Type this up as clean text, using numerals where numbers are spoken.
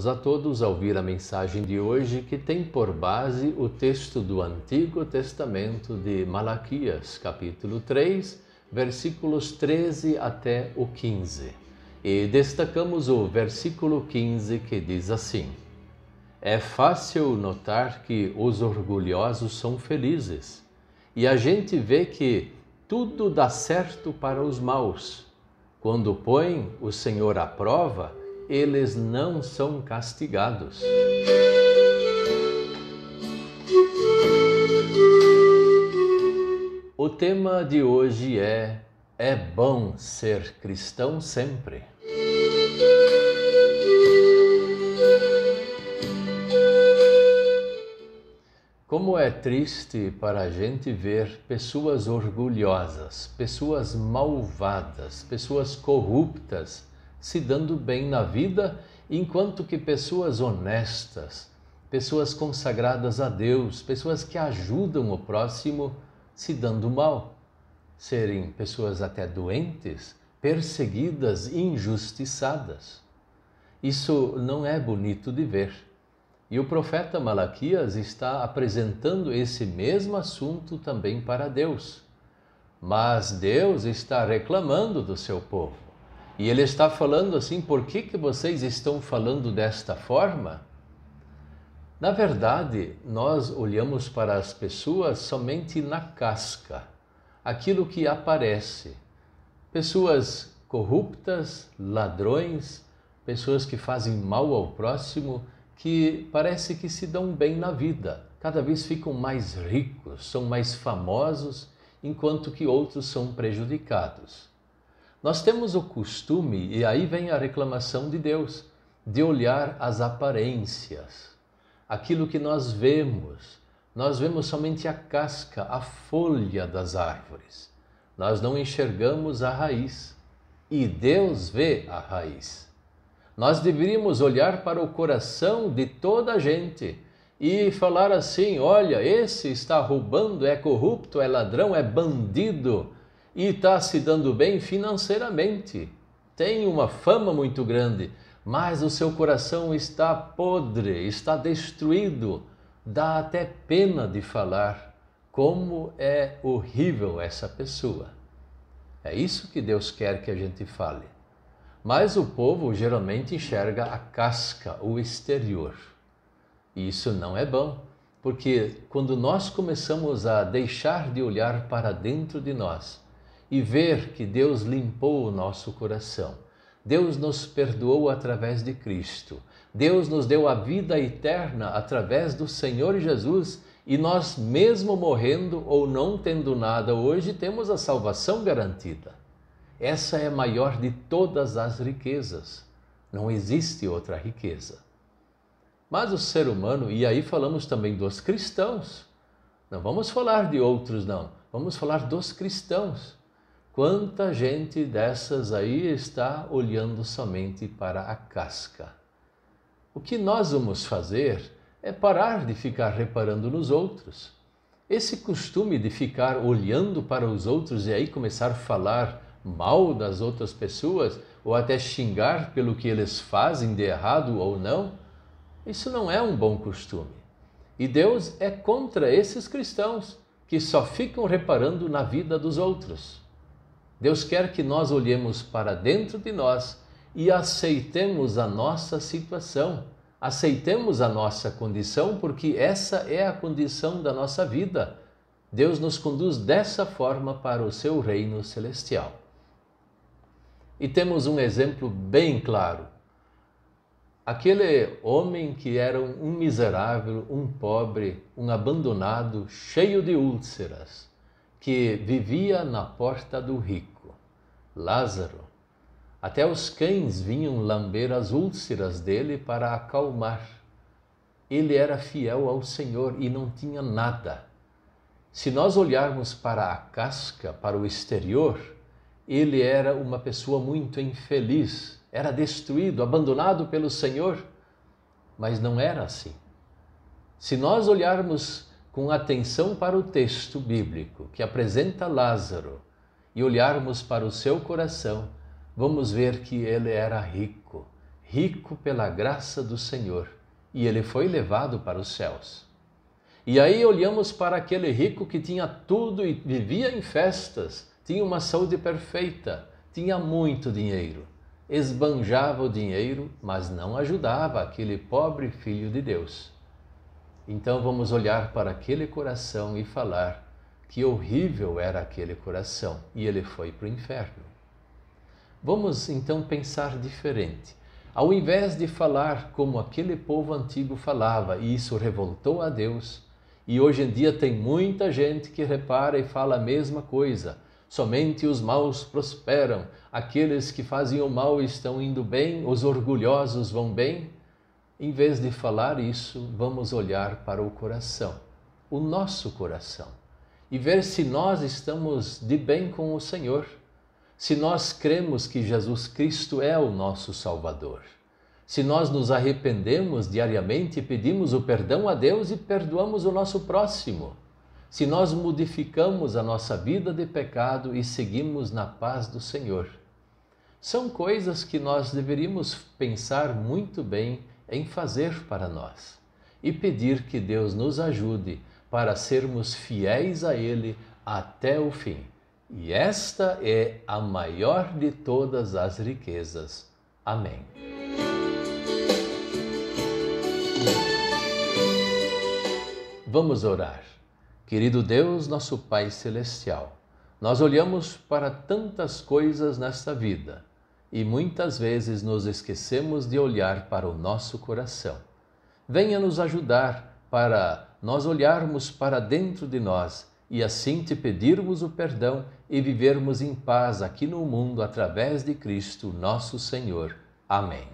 convidamos a todos a ouvir a mensagem de hoje, que tem por base o texto do Antigo Testamento de Malaquias, capítulo 3, versículos 13 até o 15. E destacamos o versículo 15, que diz assim: É fácil notar que os orgulhosos são felizes, e a gente vê que tudo dá certo para os maus. Quando põe o Senhor à prova, eles não são castigados. O tema de hoje é bom ser cristão sempre. Como é triste para a gente ver pessoas orgulhosas, pessoas malvadas, pessoas corruptas se dando bem na vida, enquanto que pessoas honestas, pessoas consagradas a Deus, pessoas que ajudam o próximo se dando mal, serem pessoas até doentes, perseguidas, injustiçadas. Isso não é bonito de ver. E o profeta Malaquias está apresentando esse mesmo assunto também para Deus. Mas Deus está reclamando do seu povo. E Ele está falando assim: por que vocês estão falando desta forma? Na verdade, nós olhamos para as pessoas somente na casca, aquilo que aparece. Pessoas corruptas, ladrões, pessoas que fazem mal ao próximo, que parece que se dão bem na vida, cada vez ficam mais ricos, são mais famosos, enquanto que outros são prejudicados. Nós temos o costume, e aí vem a reclamação de Deus, de olhar as aparências, aquilo que nós vemos somente a casca, a folha das árvores. Nós não enxergamos a raiz, e Deus vê a raiz. Nós deveríamos olhar para o coração de toda a gente e falar assim: olha, esse está roubando, é corrupto, é ladrão, é bandido e está se dando bem financeiramente. Tem uma fama muito grande, mas o seu coração está podre, está destruído. Dá até pena de falar como é horrível essa pessoa. É isso que Deus quer que a gente fale. Mas o povo geralmente enxerga a casca, o exterior. E isso não é bom, porque quando nós começamos a deixar de olhar para dentro de nós e ver que Deus limpou o nosso coração, Deus nos perdoou através de Cristo, Deus nos deu a vida eterna através do Senhor Jesus, e nós, mesmo morrendo ou não tendo nada hoje, temos a salvação garantida. Essa é a maior de todas as riquezas. Não existe outra riqueza. Mas o ser humano, e aí falamos também dos cristãos, não vamos falar de outros não, vamos falar dos cristãos. Quanta gente dessas aí está olhando somente para a casca. O que nós vamos fazer é parar de ficar reparando nos outros. Esse costume de ficar olhando para os outros e aí começar a falar mal das outras pessoas, ou até xingar pelo que eles fazem de errado ou não, isso não é um bom costume. E Deus é contra esses cristãos que só ficam reparando na vida dos outros. Deus quer que nós olhemos para dentro de nós e aceitemos a nossa situação, aceitemos a nossa condição, porque essa é a condição da nossa vida. Deus nos conduz dessa forma para o seu reino celestial. E temos um exemplo bem claro. Aquele homem que era um miserável, um pobre, um abandonado, cheio de úlceras, que vivia na porta do rico, Lázaro. Até os cães vinham lamber as úlceras dele para acalmar. Ele era fiel ao Senhor e não tinha nada. Se nós olharmos para a casca, para o exterior, ele era uma pessoa muito infeliz, era destruído, abandonado pelo Senhor, mas não era assim. Se nós olharmos com atenção para o texto bíblico que apresenta Lázaro e olharmos para o seu coração, vamos ver que ele era rico, rico pela graça do Senhor, e ele foi levado para os céus. E aí olhamos para aquele rico que tinha tudo e vivia em festas, tinha uma saúde perfeita, tinha muito dinheiro, esbanjava o dinheiro, mas não ajudava aquele pobre filho de Deus. Então vamos olhar para aquele coração e falar que horrível era aquele coração, e ele foi para o inferno. Vamos então pensar diferente. Ao invés de falar como aquele povo antigo falava, e isso revoltou a Deus, e hoje em dia tem muita gente que repara e fala a mesma coisa, somente os maus prosperam, aqueles que fazem o mal estão indo bem, os orgulhosos vão bem. Em vez de falar isso, vamos olhar para o coração, o nosso coração, e ver se nós estamos de bem com o Senhor, se nós cremos que Jesus Cristo é o nosso Salvador, se nós nos arrependemos diariamente e pedimos o perdão a Deus e perdoamos o nosso próximo, se nós modificamos a nossa vida de pecado e seguimos na paz do Senhor. São coisas que nós deveríamos pensar muito bem em fazer para nós e pedir que Deus nos ajude para sermos fiéis a Ele até o fim. E esta é a maior de todas as riquezas. Amém. Vamos orar. Querido Deus, nosso Pai Celestial, nós olhamos para tantas coisas nesta vida e muitas vezes nos esquecemos de olhar para o nosso coração. Venha nos ajudar para nós olharmos para dentro de nós e assim te pedirmos o perdão e vivermos em paz aqui no mundo através de Cristo, nosso Senhor. Amém.